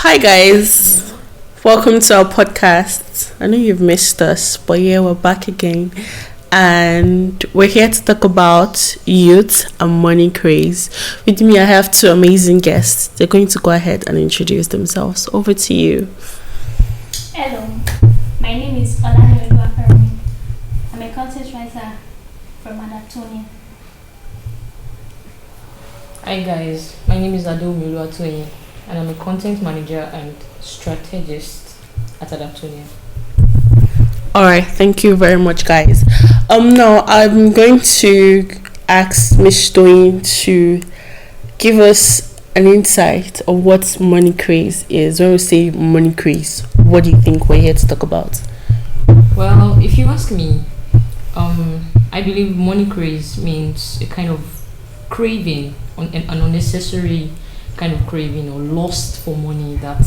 Hi guys, welcome to our podcast. I know you've missed us, but yeah, we're back again, and we're here to talk about youth and money craze. With me, I have two amazing guests. They're going to go ahead and introduce themselves. Over to you. Hello, my name is Olanere. I'm a content writer from Adaptonia. Hi guys, my name is Ado Miluatoye and I'm a content manager and strategist at Adaptonia. Alright, thank you very much guys. Now I'm going to ask Miss Stoin to give us an insight of what money craze is. When we say money craze, what do you think we're here to talk about? Well, if you ask me, I believe money craze means a kind of craving, an unnecessary kind of craving or lust for money that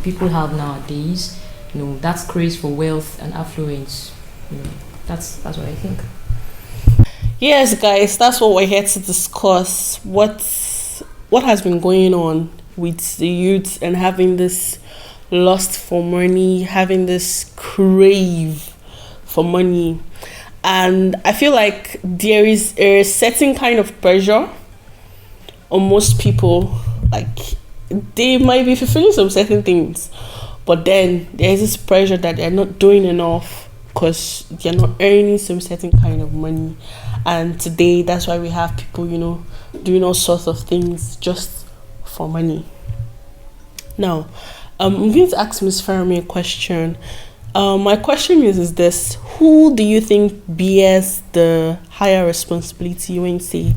people have nowadays. That's craze for wealth and affluence. That's what I think. Yes, guys, that's what we're here to discuss. What has been going on with the youth and having this lust for money, having this crave for money. And I feel like there is a certain kind of pressure on most people. Like, they might be fulfilling some certain things, but then there's this pressure that they're not doing enough because they're not earning some certain kind of money. And today, that's why we have people, doing all sorts of things just for money. Now, I'm going to ask Ms. Farami a question. My question is this: who do you think bears the higher responsibility when you say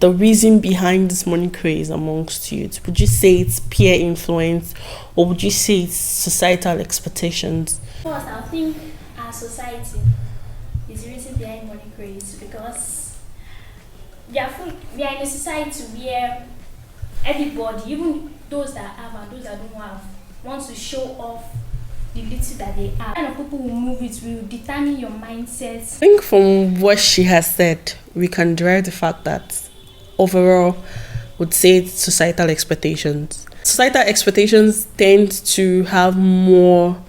the reason behind this money craze amongst youth? Would you say it's peer influence, or would you say it's societal expectations? First, I think our society is the reason behind money craze because we are in a society where everybody, even those that have and those that don't have, wants to show off the little that they have. Kind of people who move it will determine your mindset. I think from what she has said, we can derive the fact that overall would say it's societal expectations. Societal expectations tend to have more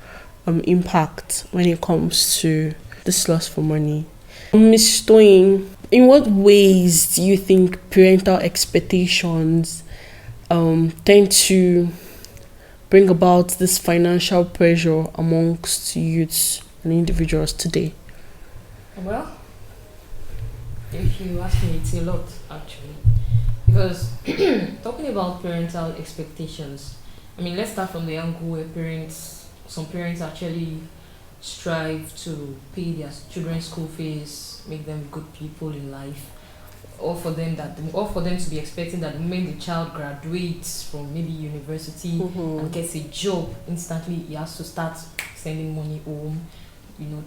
impact when it comes to this lust for money. Ms. Stoin, in what ways do you think parental expectations tend to bring about this financial pressure amongst youths and individuals today? Well, if you ask me, it's a lot actually. Because talking about parental expectations, let's start from the angle where some parents actually strive to pay their children's school fees, make them good people in life, or for them to be expecting that the moment the child graduates from maybe university and gets a job, instantly he has to start sending money home,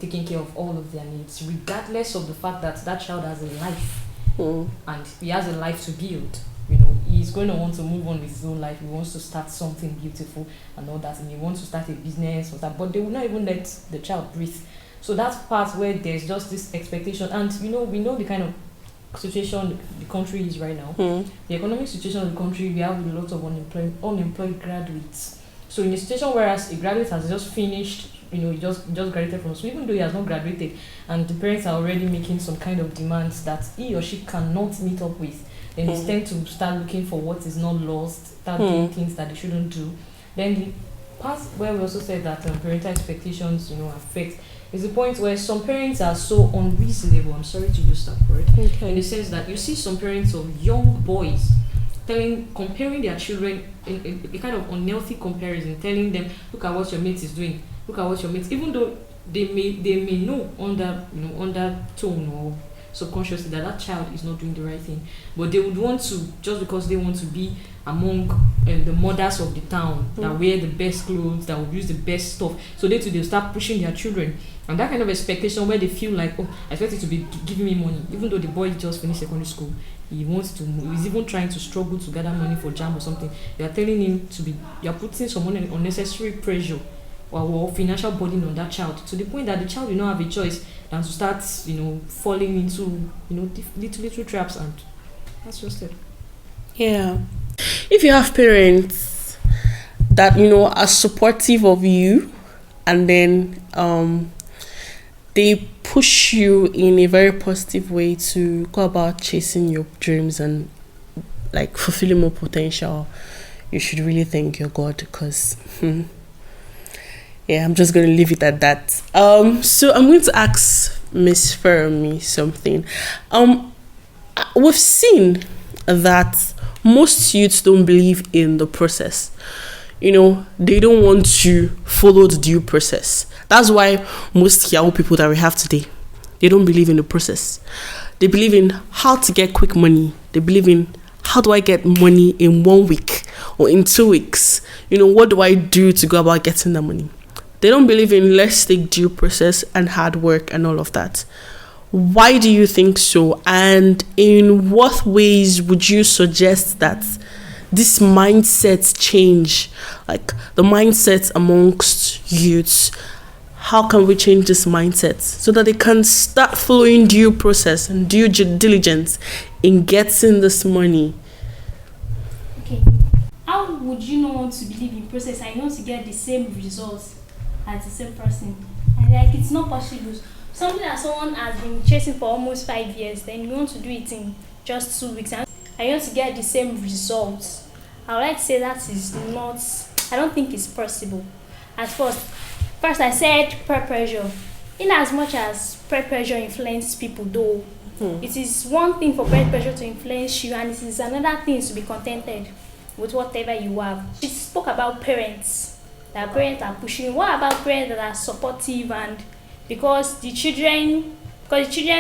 taking care of all of their needs, regardless of the fact that that child has a life and he has a life to build. He's going to want to move on with his own life. He wants to start something beautiful and all that, and he wants to start a business or that, but they will not even let the child breathe. So that's part where there's just this expectation, and we know the kind of situation the country is right now. The economic situation of the country, we have a lot of unemployed graduates. So in a situation whereas a graduate has just finished, he just graduated from school, even though he has not graduated, and the parents are already making some kind of demands that he or she cannot meet up with, then they tend to start looking for what is not lost, start doing things that they shouldn't do. Then the part where we also said that parental expectations, affect, is the point where some parents are so unreasonable. I'm sorry to use that word. In the sense that you see some parents of young boys comparing their children in a kind of unhealthy comparison, telling them, look at what your mate is doing, look at what your mate, even though they may know under tone or subconsciously that child is not doing the right thing, but they would want to, just because they want to be among the mothers of the town that wear the best clothes, that will use the best stuff, so they'll start pushing their children, and that kind of expectation where they feel like, I expect you to be giving me money, even though the boy just finished secondary school, he's even trying to struggle to gather money for jam or something. You're telling him you're putting some unnecessary pressure or financial burden on that child, to the point that the child will not have a choice than to start, falling into, little traps, and that's just it. Yeah. If you have parents that are supportive of you, and then they push you in a very positive way to go about chasing your dreams and like fulfilling more potential, you should really thank your God, because yeah, I'm just going to leave it at that. So I'm going to ask Miss Fermi something. We've seen that most youths don't believe in the process. They don't want to follow the due process. That's why most young people that we have today, they don't believe in the process. They believe in how to get quick money. They believe in how do I get money in 1 week or in 2 weeks? What do I do to go about getting the money? They don't believe in let's take due process and hard work and all of that. Why do you think so? And in what ways would you suggest that this mindset change, like the mindset amongst youths, how can we change this mindset so that they can start following due process and due diligence in getting this money? Okay. How would you not want to believe in process and you want to get the same results as the same person? And it's not possible. Something that someone has been chasing for almost 5 years, then you want to do it in just 2 weeks and you want to get the same results. I would like to say that is not, I don't think it's possible. First I said peer pressure. In as much as peer pressure influences people though, it is one thing for peer pressure to influence you, and it is another thing to be contented with whatever you have. We spoke about parents, that parents are pushing. What about parents that are supportive, and because the children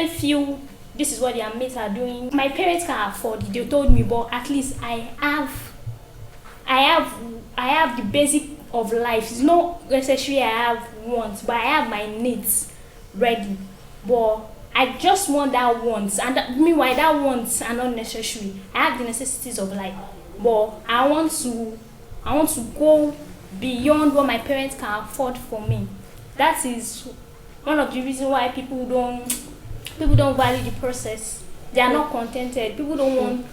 feel this is what their mates are doing. My parents can afford it, they told me, but at least I have the basic of life. It's not necessarily I have wants, but I have my needs ready. But I just want that wants, and meanwhile that wants are not necessary. I have the necessities of life, but I want to go beyond what my parents can afford for me. That is one of the reasons why people don't value the process. They are not contented. People don't want,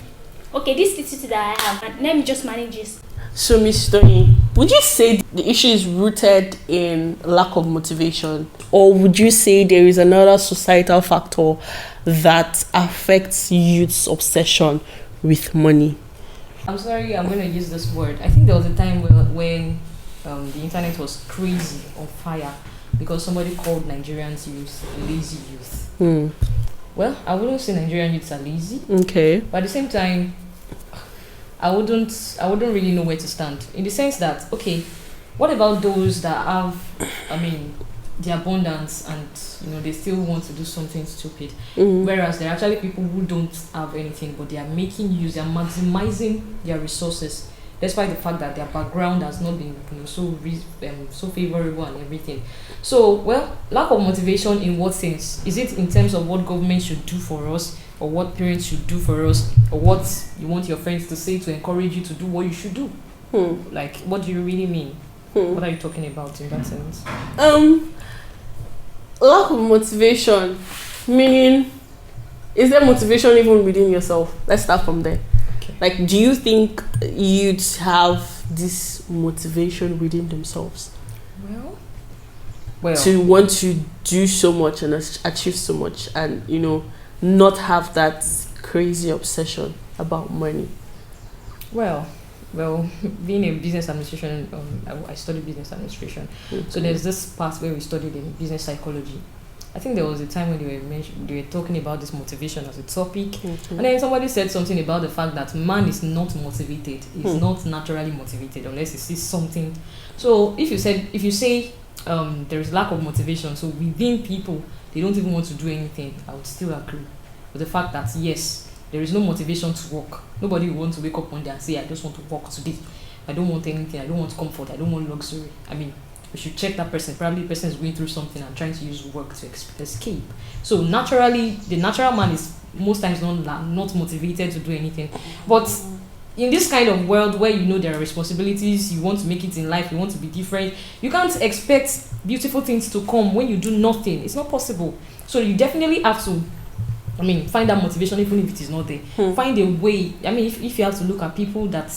okay, this city that I have, and let me just manage this. So, Miss Tony, would you say the issue is rooted in lack of motivation, or would you say there is another societal factor that affects youth's obsession with money? I'm sorry, I'm going to use this word. I think there was a time when the internet was crazy, on fire, because somebody called Nigerians youth lazy youth. Well, I wouldn't say Nigerian youths are lazy. Okay. But at the same time, I wouldn't really know where to stand, in the sense that, okay, what about those that have, the abundance and they still want to do something stupid, whereas there are actually people who don't have anything, but they are making use, they are maximizing their resources, despite the fact that their background has not been so favorable and everything. So, well, lack of motivation in what sense? Is it in terms of what government should do for us, or what parents should do for us, or what you want your friends to say to encourage you to do what you should do? Like, what do you really mean? What are you talking about in that sense? Lack of motivation, meaning, is there motivation even within yourself? Let's start from there. Okay. Like, do you think youths have this motivation within themselves? Well, to want to do so much and achieve so much, and not have that crazy obsession about money? Well, being a business administration, I studied business administration. So there's this part where we studied in business psychology. I think there was a time when they were talking about this motivation as a topic, and then somebody said something about the fact that man is not motivated. He's not naturally motivated unless he sees something. So if you say there is lack of motivation, so within people they don't even want to do anything, I would still agree with the fact that yes, there is no motivation to work. Nobody will want to wake up one day and say, I just want to work today. I don't want anything. I don't want comfort. I don't want luxury. We should check that person. Probably the person is going through something and trying to use work to escape. So naturally, the natural man is most times not motivated to do anything. But in this kind of world where there are responsibilities, you want to make it in life, you want to be different, you can't expect beautiful things to come when you do nothing. It's not possible. So you definitely have to find that motivation even if it is not there. Find a way. If you have to look at people that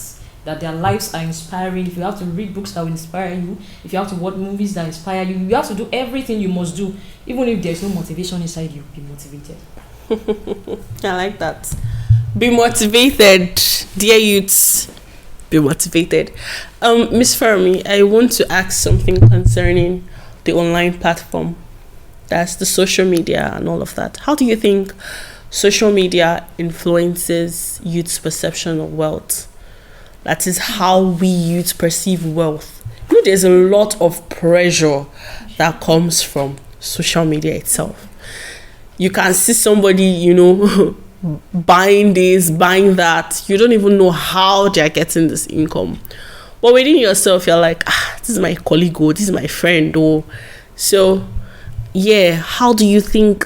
that their lives are inspiring, if you have to read books that will inspire you, if you have to watch movies that inspire you, you have to do everything you must do. Even if there's no motivation inside you, be motivated. I like that. Be motivated, dear youths. Be motivated. Miss Fermi, I want to ask something concerning the online platform. That's the social media and all of that. How do you think social media influences youth's perception of wealth? That is how we youths perceive wealth. You know, there's a lot of pressure that comes from social media itself. You can see somebody, you know, buying this, buying that. You don't even know how they're getting this income. But within yourself, you're like, this is my colleague, or this is my friend, or so. Yeah, how do you think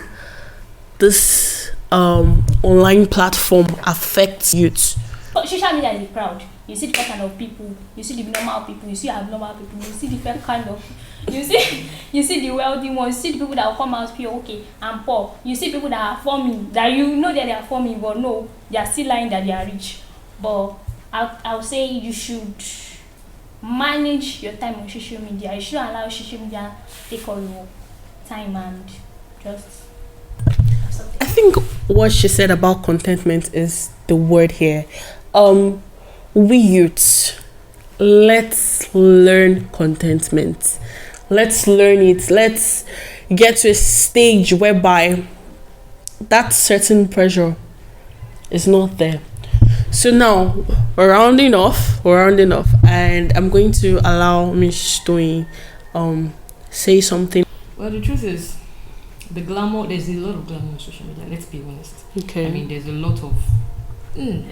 this online platform affects youth? Social media is a crowd. You see different kind of people. You see the normal people. You see abnormal people. You see different kind of. You see the wealthy ones. You see the people that will come out feel okay and poor. You see people that are forming, that you know that they are forming, but no, they are still lying that they are rich. But I'll say you should manage your time on social media. You shouldn't allow social media take all your time and just. I think what she said about contentment is the word here. We youths, let's learn contentment. Let's learn it. Let's get to a stage whereby that certain pressure is not there. So now we're rounding off, and I'm going to allow Miss Toyin say something. Well, the truth is, there's a lot of glamour on social media, let's be honest. Okay. I mean, there's a lot of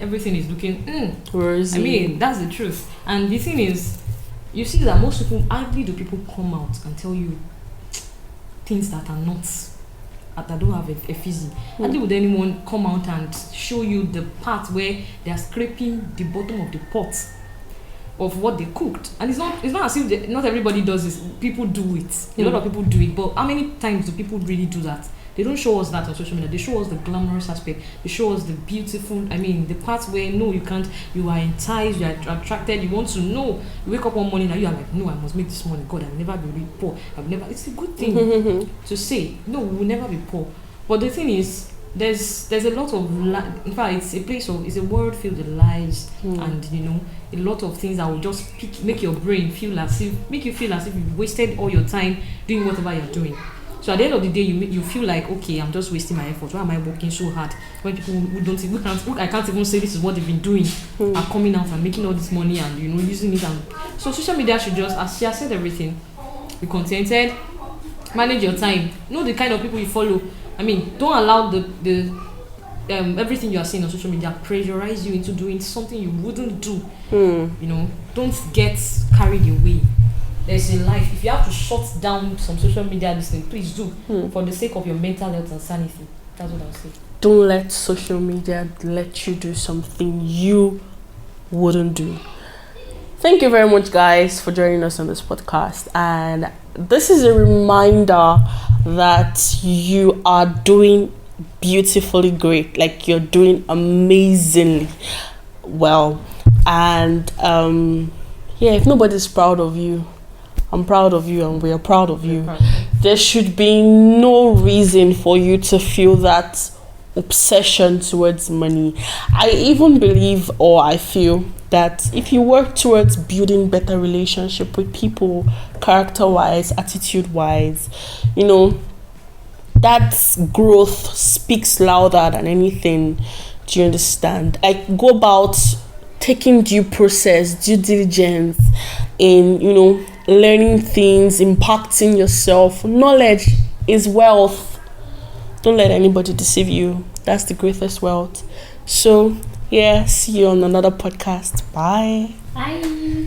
everything is looking rosy. I mean, that's the truth. And the thing is, you see that most people, hardly do people come out and tell you things that are not, that don't have a fizzy. Hardly would anyone come out and show you the part where they are scraping the bottom of the pot of what they cooked. And it's not as if not everybody does this. People do it. A lot of people do it. But how many times do people really do that? They don't show us that on social media. They show us the glamorous aspect. They show us the beautiful, the parts where no, you can't, you are enticed, you are attracted, you want to know. You wake up one morning and you are like, no, I must make this money. God, I will never be really poor. It's a good thing to say. No, we will never be poor. But the thing is, there's a lot of, in fact, it's a world filled with lies and, a lot of things that will just make your brain feel as if you've wasted all your time doing whatever you're doing. So at the end of the day, you feel like, okay, I'm just wasting my effort. Why am I working so hard when people I can't even say this is what they've been doing are coming out and making all this money and using it. And so social media should just, as she has said everything, be contented, manage your time, know the kind of people you follow. Don't allow the everything you are seeing on social media pressurize you into doing something you wouldn't do. Don't get carried away. There's a life. If you have to shut down some social media this thing, please do for the sake of your mental health and sanity. That's what I'll say. Don't let social media let you do something you wouldn't do. Thank you very much, guys, for joining us on this podcast. And this is a reminder that you are doing beautifully great. Like, you're doing amazingly well. And if nobody's proud of you, I'm proud of you, and we are proud of you. There should be no reason for you to feel that obsession towards money. I even believe, or I feel, that if you work towards building better relationship with people, character-wise, attitude-wise, that growth speaks louder than anything. Do you understand? I go about taking due diligence in, learning things, impacting yourself. Knowledge is wealth. Don't let anybody deceive you. That's the greatest wealth. So, see you on another podcast. Bye. Bye.